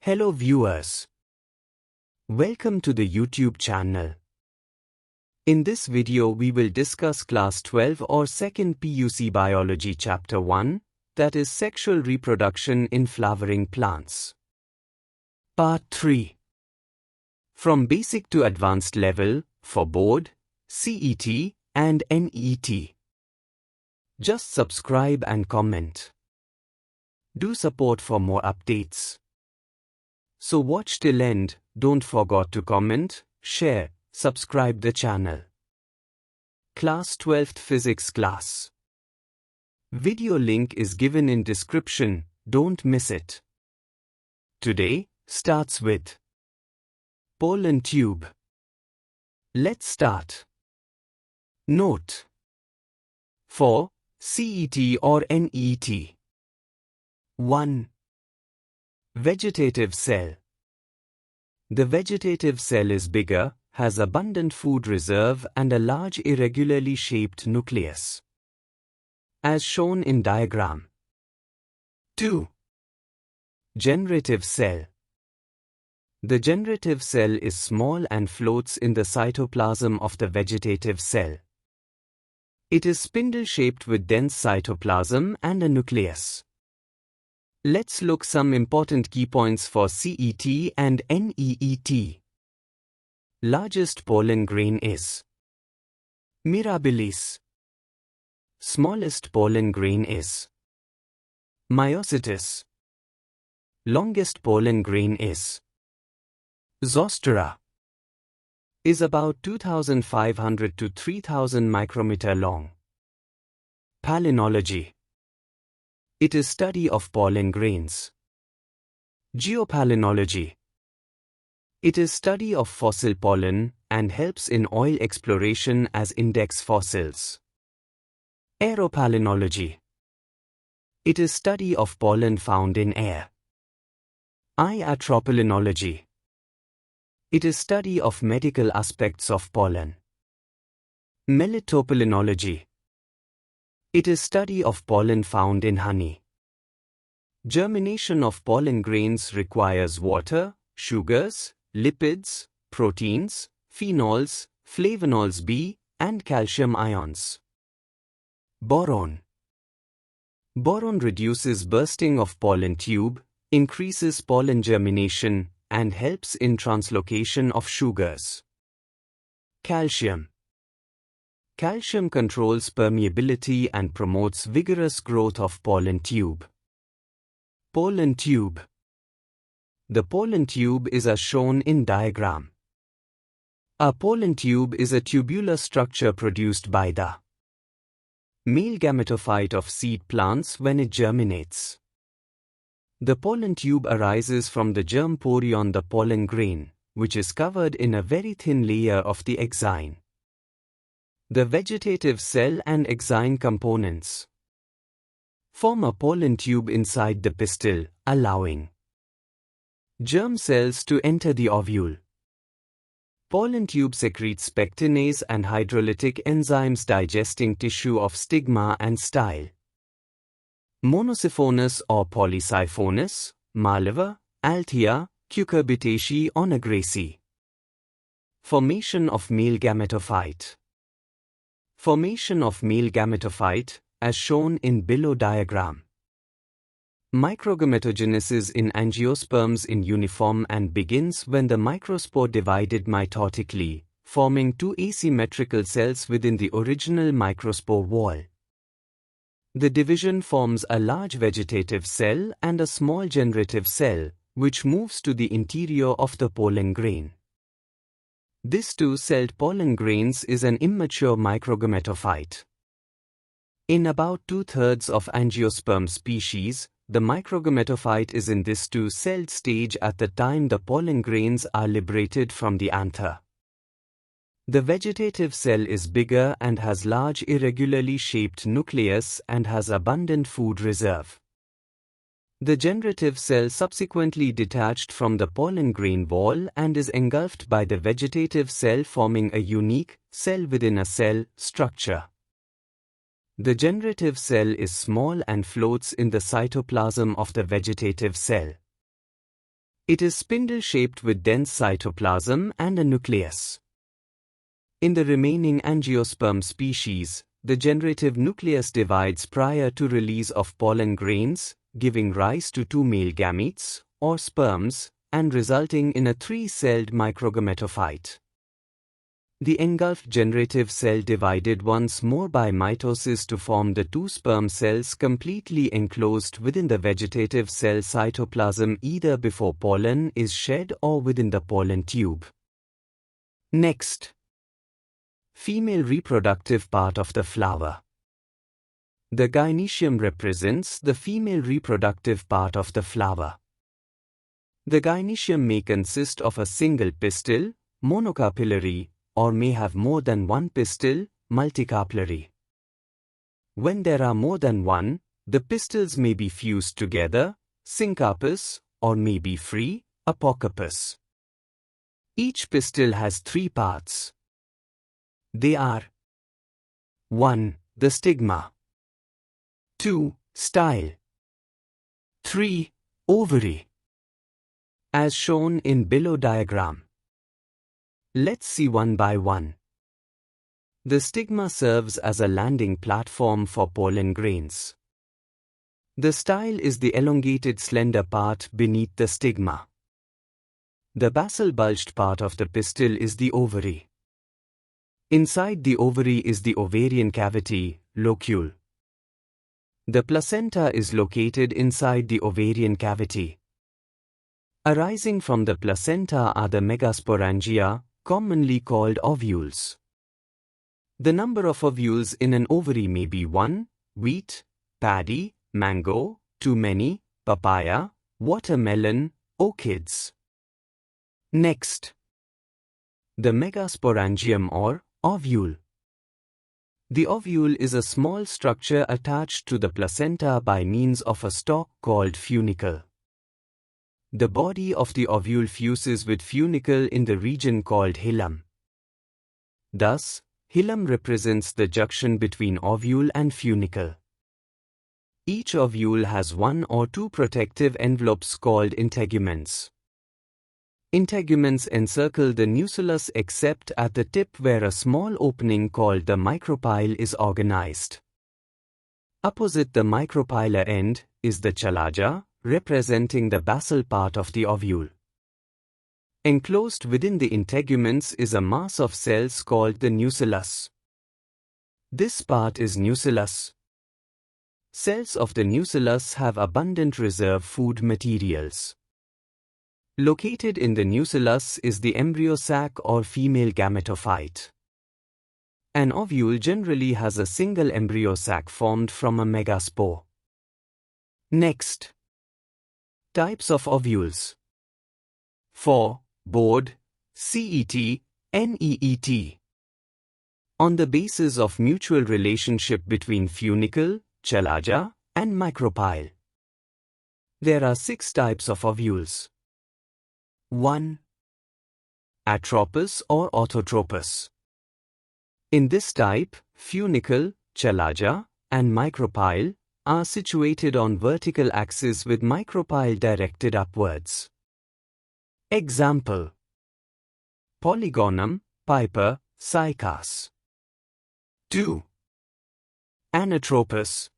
Hello viewers. Welcome to the YouTube channel. In this video we will discuss Class 12 or 2nd PUC Biology Chapter 1, that is Sexual Reproduction in Flowering Plants. Part 3. From Basic to Advanced Level, for Board, CET, and NET. Just subscribe and comment. Do support for more updates. So watch till end, don't forget to comment, share, subscribe the channel. Class 12th Physics Class. Video link is given in description, don't miss it. Today, starts with Pollen Tube. Let's start. Note. For CET or NET. 1. Vegetative cell. The vegetative cell is bigger, has abundant food reserve and a large irregularly shaped nucleus, as shown in diagram. 2. Generative cell. The generative cell is small and floats in the cytoplasm of the vegetative cell. It is spindle-shaped with dense cytoplasm and a nucleus. Let's look some important key points for CET and NEET. Largest pollen grain is mirabilis. Smallest pollen grain is myocetus. Longest pollen grain is zostera. Is about 2,500 to 3,000 micrometer long. Palynology. It is study of pollen grains. Geopalynology. It is study of fossil pollen and helps in oil exploration as index fossils. Aeropalynology. It is study of pollen found in air. Iatropalynology. It is study of medical aspects of pollen. Melitopalynology. It is study of pollen found in honey. Germination of pollen grains requires water, sugars, lipids, proteins, phenols, flavonols B, and calcium ions. Boron. Boron reduces bursting of pollen tube, increases pollen germination, and helps in translocation of sugars. Calcium. Calcium controls permeability and promotes vigorous growth of pollen tube. Pollen tube. The pollen tube is as shown in diagram. A pollen tube is a tubular structure produced by the male gametophyte of seed plants when it germinates. The pollen tube arises from the germ porion, the pollen grain, which is covered in a very thin layer of the exine. The vegetative cell and exine components form a pollen tube inside the pistil, allowing germ cells to enter the ovule. Pollen tube secretes pectinase and hydrolytic enzymes digesting tissue of stigma and style. Monosiphonous or polysiphonous, Malava, Althea, Cucurbitaceae onagraceae. Formation of male gametophyte. Formation of male gametophyte, as shown in below diagram. Microgametogenesis in angiosperms in uniform and begins when the microspore divided mitotically, forming two asymmetrical cells within the original microspore wall. The division forms a large vegetative cell and a small generative cell, which moves to the interior of the pollen grain. This two-celled pollen grains is an immature microgametophyte. In about 2/3 of angiosperm species, the microgametophyte is in this two-celled stage at the time the pollen grains are liberated from the anther. The vegetative cell is bigger and has large irregularly shaped nucleus and has abundant food reserve. The generative cell subsequently detached from the pollen grain wall and is engulfed by the vegetative cell, forming a unique cell within a cell structure. The generative cell is small and floats in the cytoplasm of the vegetative cell. It is spindle-shaped with dense cytoplasm and a nucleus. In the remaining angiosperm species, the generative nucleus divides prior to release of pollen grains, giving rise to 2 male gametes, or sperms, and resulting in a 3-celled microgametophyte. The engulfed generative cell divided once more by mitosis to form the 2 sperm cells completely enclosed within the vegetative cell cytoplasm either before pollen is shed or within the pollen tube. Next, female reproductive part of the flower. The gynoecium represents the female reproductive part of the flower. The gynoecium may consist of a single pistil, monocarpillary, or may have more than one pistil, multicarpillary. When there are more than one, the pistils may be fused together, syncarpous, or may be free, apocarpous. Each pistil has 3 parts. They are 1. The stigma, 2. Style, 3. Ovary. As shown in below diagram. Let's see one by one. The stigma serves as a landing platform for pollen grains. The style is the elongated slender part beneath the stigma. The basal bulged part of the pistil is the ovary. Inside the ovary is the ovarian cavity, locule. The placenta is located inside the ovarian cavity. Arising from the placenta are the megasporangia, commonly called ovules. The number of ovules in an ovary may be 1, wheat, paddy, mango, too many, papaya, watermelon, orchids. Next, the megasporangium or ovule. The ovule is a small structure attached to the placenta by means of a stalk called funicle. The body of the ovule fuses with funicle in the region called hilum. Thus, hilum represents the junction between ovule and funicle. Each ovule has 1 or 2 protective envelopes called integuments. Integuments encircle the nucellus except at the tip where a small opening called the micropyle is organized. Opposite the micropylar end is the chalaja, representing the basal part of the ovule. Enclosed within the integuments is a mass of cells called the nucellus. This part is nucellus. Cells of the nucellus have abundant reserve food materials. Located in the nucellus is the embryo sac or female gametophyte. An ovule generally has a single embryo sac formed from a megaspore. Next, types of ovules. 4. Board, CET, NEET. On the basis of mutual relationship between funicle, chalaja, and micropyle. There are 6 types of ovules. 1. Atropous or autotropous. In this type, funicle, chalaja, and micropyle are situated on vertical axis with micropyle directed upwards. Example: Polygonum, Piper, Cycas. 2. Anatropous.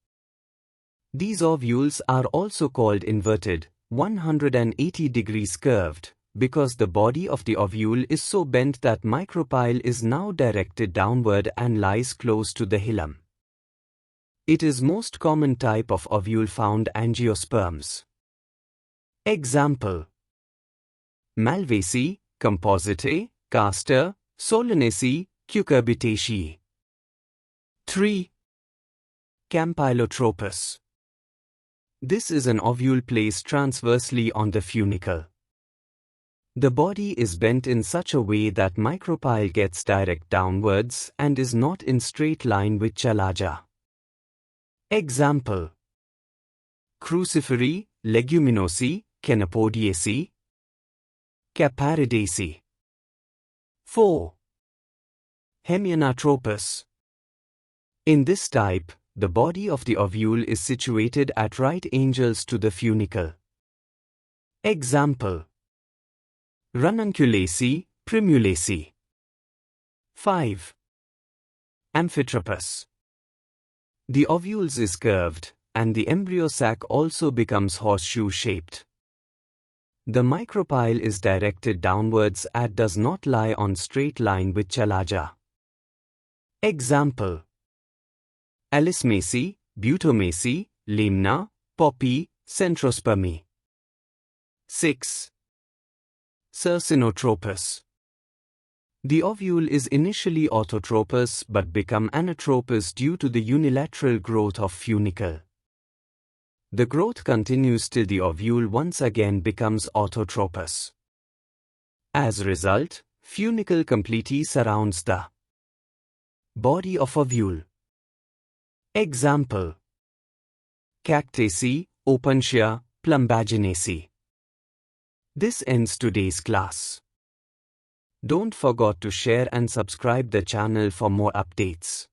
These ovules are also called inverted, 180 degrees curved, because the body of the ovule is so bent that micropyle is now directed downward and lies close to the hilum. It is most common type of ovule found angiosperms. Example: Malvaceae, Compositae, Castor, Solanaceae, Cucurbitaceae. 3. Campylotropous. This is an ovule placed transversely on the funicle. The body is bent in such a way that micropyle gets direct downwards and is not in straight line with chalaja. Example: Cruciferae, Leguminosae, Chenopodiaceae, Caparidaceae. 4. Hemianatropous. In this type, the body of the ovule is situated at right angles to the funicle. Example: Ranunculaceae, Primulaceae. 5. Amphitropous. The ovules is curved, and the embryo sac also becomes horseshoe-shaped. The micropyle is directed downwards and does not lie on straight line with chalaja. Example: Alismaceae, Butomaceae, Lamna, Poppy, Centrospermy. 6. Cercinotropous. The ovule is initially autotropous but become anatropous due to the unilateral growth of funicle. The growth continues till the ovule once again becomes autotropous. As a result, funicle completely surrounds the body of ovule. Example: Cactaceae, Opuntia, Plumbaginaceae. This ends today's class. Don't forget to share and subscribe the channel for more updates.